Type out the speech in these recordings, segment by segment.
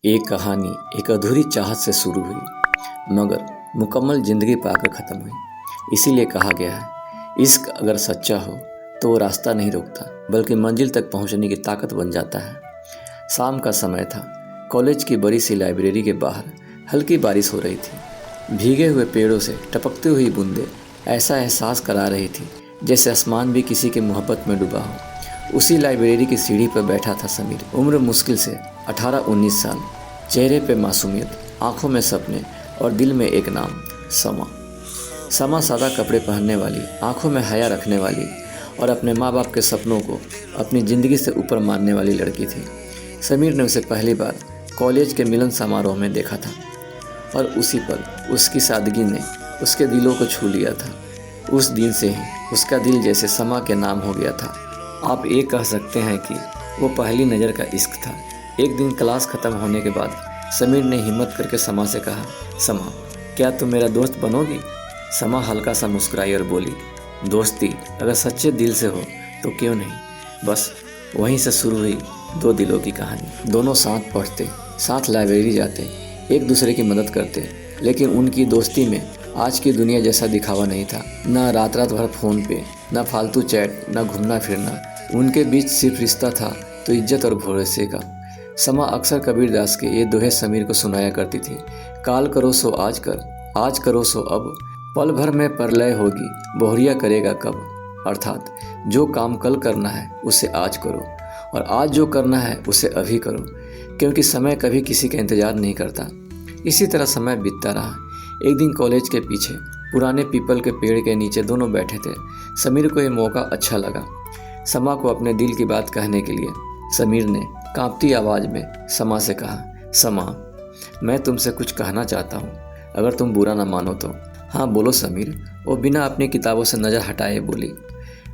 एक कहानी एक अधूरी चाहत से शुरू हुई मगर मुकम्मल ज़िंदगी पाकर ख़त्म हुई। इसीलिए कहा गया है, इश्क अगर सच्चा हो तो वो रास्ता नहीं रोकता बल्कि मंजिल तक पहुंचने की ताकत बन जाता है। शाम का समय था। कॉलेज की बड़ी सी लाइब्रेरी के बाहर हल्की बारिश हो रही थी। भीगे हुए पेड़ों से टपकती हुई बूंदें ऐसा एहसास करा रही थी जैसे आसमान भी किसी की मोहब्बत में डूबा हो। उसी लाइब्रेरी की सीढ़ी पर बैठा था समीर। उम्र मुश्किल से 18-19 साल, चेहरे पे मासूमियत, आंखों में सपने और दिल में एक नाम, समा। समा सादा कपड़े पहनने वाली, आंखों में हया रखने वाली और अपने माँ बाप के सपनों को अपनी ज़िंदगी से ऊपर मानने वाली लड़की थी। समीर ने उसे पहली बार कॉलेज के मिलन समारोह में देखा था और उसी पर उसकी सादगी ने उसके दिलों को छू लिया था। उस दिन से ही उसका दिल जैसे समा के नाम हो गया था। आप ये कह सकते हैं कि वो पहली नज़र का इश्क था। एक दिन क्लास ख़त्म होने के बाद समीर ने हिम्मत करके समा से कहा, समा, क्या तुम मेरा दोस्त बनोगी? समा हल्का सा मुस्कुराई और बोली, दोस्ती अगर सच्चे दिल से हो तो क्यों नहीं। बस वहीं से शुरू हुई दो दिलों की कहानी। दोनों साथ पढ़ते, साथ लाइब्रेरी जाते, एक दूसरे की मदद करते, लेकिन उनकी दोस्ती में आज की दुनिया जैसा दिखावा नहीं था। ना रात रात भर फ़ोन पे, ना फालतू चैट, ना घूमना फिरना। उनके बीच सिर्फ रिश्ता था तो इज्जत और भरोसे का। समा अक्सर कबीर दास के ये दोहे समीर को सुनाया करती थी, काल करो सो आज करो सो अब, पल भर में प्रलय होगी, बोहरिया करेगा कब। अर्थात जो काम कल करना है उसे आज करो और आज जो करना है उसे अभी करो, क्योंकि समय कभी किसी का इंतज़ार नहीं करता। इसी तरह समय बीतता रहा। एक दिन कॉलेज के पीछे पुराने पीपल के पेड़ के नीचे दोनों बैठे थे। समीर को ये मौका अच्छा लगा समा को अपने दिल की बात कहने के लिए। समीर ने कांपती आवाज़ में समा से कहा, समा, मैं तुमसे कुछ कहना चाहता हूँ, अगर तुम बुरा ना मानो तो। हाँ बोलो समीर, वो बिना अपनी किताबों से नज़र हटाए बोली।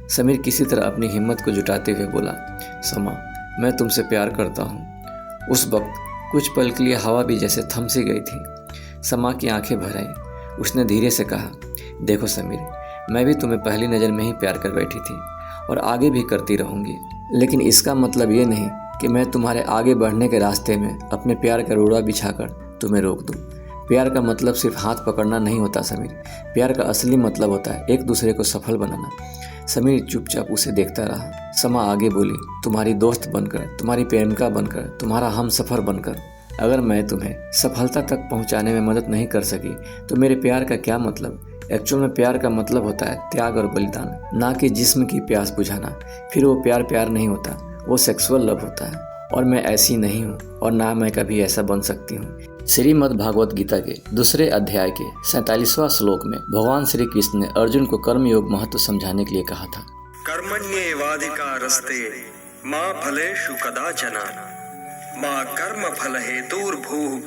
समीर किसी तरह अपनी हिम्मत को जुटाते हुए बोला, समा, मैं तुमसे प्यार करता हूँ। उस वक्त कुछ पल के लिए हवा भी जैसे थम सी गई थी। समा की आंखें भर आईं। उसने धीरे से कहा, देखो समीर, मैं भी तुम्हें पहली नज़र में ही प्यार कर बैठी थी और आगे भी करती रहूँगी, लेकिन इसका मतलब ये नहीं कि मैं तुम्हारे आगे बढ़ने के रास्ते में अपने प्यार का रोड़ा बिछाकर तुम्हें रोक दूँ। प्यार का मतलब सिर्फ हाथ पकड़ना नहीं होता समीर। प्यार का असली मतलब होता है एक दूसरे को सफल बनाना। समीर चुपचाप उसे देखता रहा। समा आगे बोली, तुम्हारी दोस्त बनकर, तुम्हारी प्रेमिका बनकर, तुम्हारा हम सफ़र बनकर। अगर मैं तुम्हें सफलता तक पहुंचाने में मदद नहीं कर सकी तो मेरे प्यार का क्या मतलब। एक्चुअल में प्यार का मतलब होता है त्याग और बलिदान, ना कि जिस्म की प्यास बुझाना। फिर वो प्यार नहीं होता, वो सेक्सुअल लव होता है। और मैं ऐसी नहीं हूँ और ना मैं कभी ऐसा बन सकती हूँ। श्रीमद् भागवत गीता के दूसरे अध्याय के 47वां श्लोक में भगवान श्री कृष्ण ने अर्जुन को कर्मयोग महत्व समझाने के लिए कहा था, कर्मण्येवाधिकारस्ते मां फलेषु कदाचन मां कर्म फल हेतुर्भूः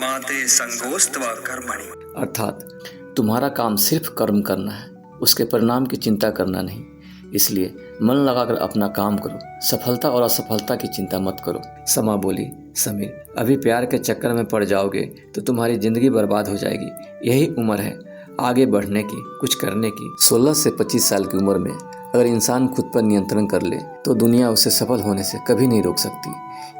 मां ते संगोस्त्वा कर्मणि। अर्थात तुम्हारा काम सिर्फ कर्म करना है, उसके परिणाम की चिंता करना नहीं। इसलिए मन लगाकर अपना काम करो, सफलता और असफलता की चिंता मत करो। समा बोली, समीर, अभी प्यार के चक्कर में पड़ जाओगे तो तुम्हारी ज़िंदगी बर्बाद हो जाएगी। यही उम्र है आगे बढ़ने की, कुछ करने की। 16 से 25 साल की उम्र में अगर इंसान खुद पर नियंत्रण कर ले तो दुनिया उसे सफल होने से कभी नहीं रोक सकती।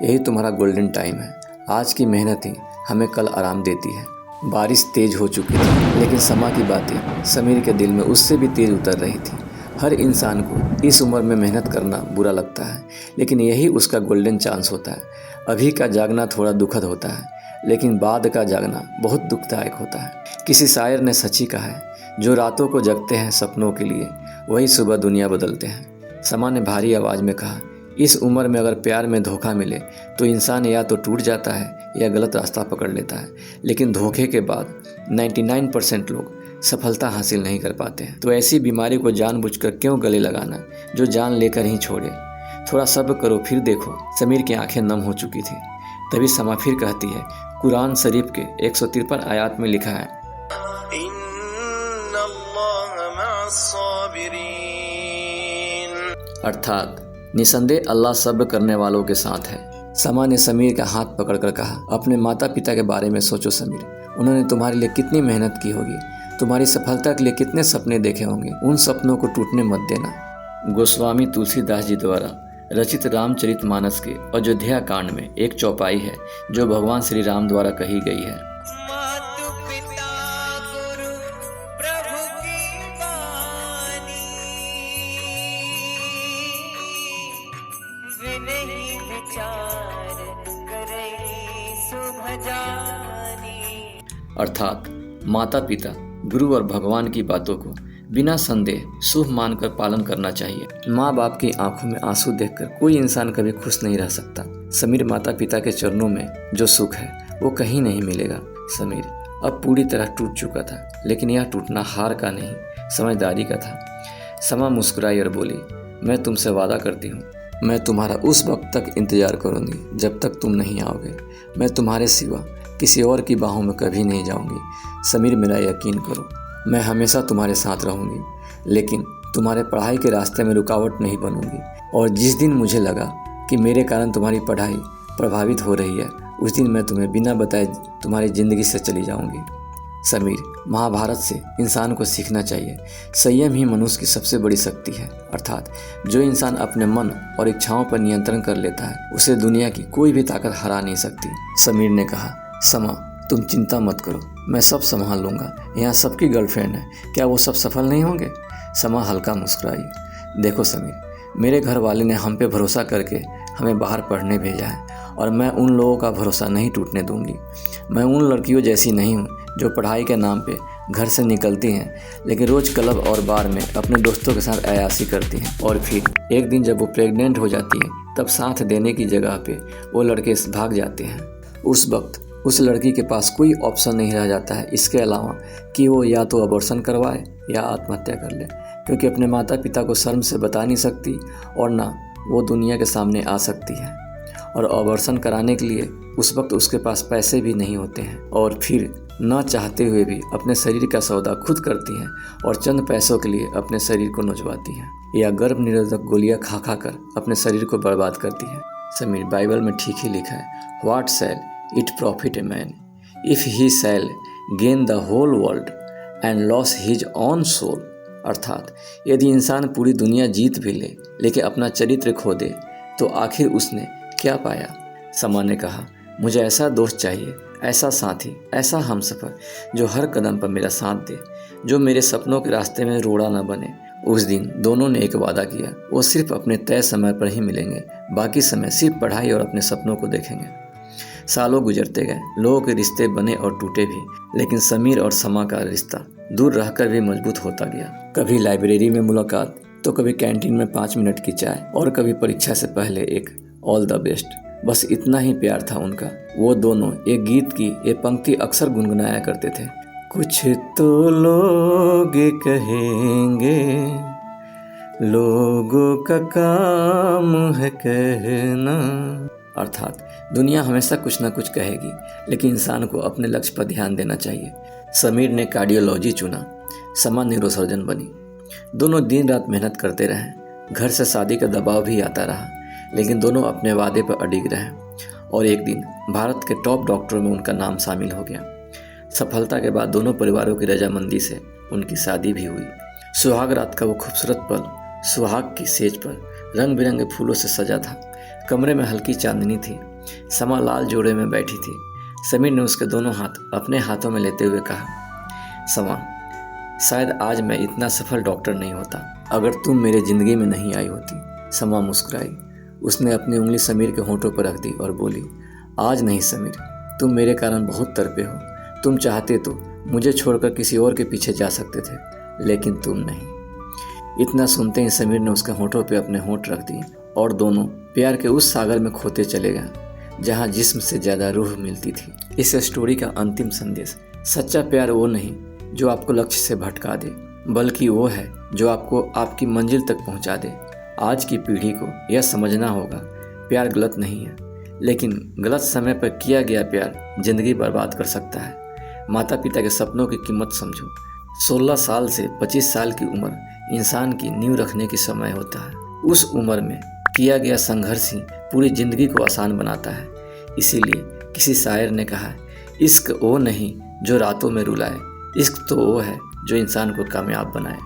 यही तुम्हारा गोल्डन टाइम है। आज की मेहनत ही हमें कल आराम देती है। बारिश तेज हो चुकी थी, लेकिन समा की बातें समीर के दिल में उससे भी तेज उतर रही थी। हर इंसान को इस उम्र में मेहनत करना बुरा लगता है, लेकिन यही उसका गोल्डन चांस होता है। अभी का जागना थोड़ा दुखद होता है, लेकिन बाद का जागना बहुत दुखदायक होता है। किसी शायर ने सच ही कहा है, जो रातों को जगते हैं सपनों के लिए, वही सुबह दुनिया बदलते हैं। समा ने भारी आवाज़ में कहा, इस उम्र में अगर प्यार में धोखा मिले तो इंसान या तो टूट जाता है या गलत रास्ता पकड़ लेता है, लेकिन धोखे के बाद 99% लोग सफलता हासिल नहीं कर पाते हैं। तो ऐसी बीमारी को जानबूझकर क्यों गले लगाना, जो जान लेकर ही छोड़े। थोड़ा सब्र करो फिर देखो। समीर की आंखें नम हो चुकी थी। तभी समा फिर कहती है, कुरान शरीफ के 153 आयत में लिखा है, अर्थात निसंदेह अल्लाह सब्र करने वालों के साथ है। समा ने समीर का हाथ पकड़कर कहा, अपने माता पिता के बारे में सोचो समीर, उन्होंने तुम्हारे लिए कितनी मेहनत की होगी, तुम्हारी सफलता के लिए कितने सपने देखे होंगे। उन सपनों को टूटने मत देना। गोस्वामी तुलसीदास जी द्वारा रचित रामचरितमानस के अयोध्या कांड में एक चौपाई है जो भगवान श्री राम द्वारा कही गई है। मातु पिता गुरु प्रभु की बानी, विनहि विचार करई शुभ जानी। अर्थात माता पिता, गुरु और भगवान की बातों को बिना संदेह शुभ मानकर पालन करना चाहिए। माँ बाप की आंखों में आंसू देखकर कोई इंसान कभी खुश नहीं रह सकता। समीर माता पिता के चरणों में जो सुख है वो कहीं नहीं मिलेगा। समीर अब पूरी तरह टूट चुका था, लेकिन यह टूटना हार का नहीं, समझदारी का था। समा मुस्कुराई और बोली, मैं तुमसे वादा करती हूँ, मैं तुम्हारा उस वक्त तक इंतजार करूँगी जब तक तुम नहीं आओगे। मैं तुम्हारे सिवा किसी और की बाहों में कभी नहीं जाऊँगी। समीर, मेरा यकीन करो, मैं हमेशा तुम्हारे साथ रहूँगी, लेकिन तुम्हारे पढ़ाई के रास्ते में रुकावट नहीं बनूँगी। और जिस दिन मुझे लगा कि मेरे कारण तुम्हारी पढ़ाई प्रभावित हो रही है, उस दिन मैं तुम्हें बिना बताए तुम्हारी ज़िंदगी से चली जाऊँगी। समीर, महाभारत से इंसान को सीखना चाहिए, संयम ही मनुष्य की सबसे बड़ी शक्ति है। अर्थात जो इंसान अपने मन और इच्छाओं पर नियंत्रण कर लेता है, उसे दुनिया की कोई भी ताकत हरा नहीं सकती। समीर ने कहा, समा, तुम चिंता मत करो, मैं सब संभाल लूँगा। यहाँ सबकी गर्लफ्रेंड है, क्या वो सब सफल नहीं होंगे? समा हल्का मुस्कुराई। देखो समीर, मेरे घर वाले ने हम पे भरोसा करके हमें बाहर पढ़ने भेजा है, और मैं उन लोगों का भरोसा नहीं टूटने दूंगी। मैं उन लड़कियों जैसी नहीं हूँ जो पढ़ाई के नाम पे घर से निकलती हैं, लेकिन रोज़ क्लब और बार में अपने दोस्तों के साथ अय्याशी करती हैं, और फिर एक दिन जब वो प्रेग्नेंट हो जाती हैं तब साथ देने की जगह पे वो लड़के भाग जाते हैं। उस वक्त उस लड़की के पास कोई ऑप्शन नहीं रह जाता है इसके अलावा कि वो या तो अबॉर्शन करवाए या आत्महत्या कर ले, क्योंकि अपने माता पिता को शर्म से बता नहीं सकती और ना वो दुनिया के सामने आ सकती है। और अबॉर्शन कराने के लिए उस वक्त उसके पास पैसे भी नहीं होते हैं, और फिर न चाहते हुए भी अपने शरीर का सौदा खुद करती हैं और चंद पैसों के लिए अपने शरीर को नोचवाती हैं, या गर्भ निरोधक गोलियां खा खा कर अपने शरीर को बर्बाद करती हैं। समीर, बाइबल में ठीक ही लिखा है, what shall it profit a man if he shall gain the whole world and loss his own soul. अर्थात यदि इंसान पूरी दुनिया जीत भी ले लेकिन अपना चरित्र खो दे तो आखिर उसने क्या पाया? समा ने कहा, मुझे ऐसा दोस्त चाहिए, ऐसा साथी, ऐसा हमसफर जो हर कदम पर मेरा साथ दे, जो मेरे सपनों के रास्ते में रोड़ा न बने। उस दिन दोनों ने एक वादा किया, वो सिर्फ अपने तय समय पर ही मिलेंगे, बाकी समय सिर्फ पढ़ाई और अपने सपनों को देखेंगे। सालों गुजरते गए, लोगों के रिश्ते बने और टूटे भी, लेकिन समीर और समा का रिश्ता दूर रहकर भी मजबूत होता गया। कभी लाइब्रेरी में मुलाकात, तो कभी कैंटीन में 5 मिनट की चाय, और कभी परीक्षा से पहले एक ऑल द बेस्ट। बस इतना ही प्यार था उनका। वो दोनों एक गीत की ये पंक्ति अक्सर गुनगुनाया करते थे, कुछ तो लोग कहेंगे, लोगों का काम है कहना। अर्थात दुनिया हमेशा कुछ ना कुछ कहेगी, लेकिन इंसान को अपने लक्ष्य पर ध्यान देना चाहिए। समीर ने कार्डियोलॉजी चुना, समा न्यूरोसर्जन बनी। दोनों दिन रात मेहनत करते रहे। घर से शादी का दबाव भी आता रहा, लेकिन दोनों अपने वादे पर अडिग रहे, और एक दिन भारत के टॉप डॉक्टरों में उनका नाम शामिल हो गया। सफलता के बाद दोनों परिवारों की रजामंदी से उनकी शादी भी हुई। सुहाग रात का वो खूबसूरत पल सुहाग की सेज पर रंग बिरंगे फूलों से सजा था। कमरे में हल्की चांदनी थी। समा लाल जोड़े में बैठी थी। समीर ने उसके दोनों हाथ अपने हाथों में लेते हुए कहा, समा, शायद आज मैं इतना सफल डॉक्टर नहीं होता अगर तुम मेरे ज़िंदगी में नहीं आई होती। समा मुस्कुराई। उसने अपनी उंगली समीर के होंठों पर रख दी और बोली, आज नहीं समीर, तुम मेरे कारण बहुत तड़पे हो। तुम चाहते तो मुझे छोड़कर किसी और के पीछे जा सकते थे, लेकिन तुम नहीं। इतना सुनते ही समीर ने उसके होंठों पे अपने होंठ रख दिए और दोनों प्यार के उस सागर में खोते चले गए जहाँ जिस्म से ज़्यादा रूह मिलती थी। इस स्टोरी का अंतिम संदेश, सच्चा प्यार वो नहीं जो आपको लक्ष्य से भटका दे, बल्कि वो है जो आपको आपकी मंजिल तक पहुँचा दे। आज की पीढ़ी को यह समझना होगा, प्यार गलत नहीं है, लेकिन गलत समय पर किया गया प्यार जिंदगी बर्बाद कर सकता है। माता पिता के सपनों की कीमत समझो। 16 साल से 25 साल की उम्र इंसान की नींव रखने की समय होता है। उस उम्र में किया गया संघर्ष ही पूरी जिंदगी को आसान बनाता है। इसीलिए किसी शायर ने कहा, इश्क वो नहीं जो रातों में रुलाए, इश्क तो वो है जो इंसान को कामयाब बनाए।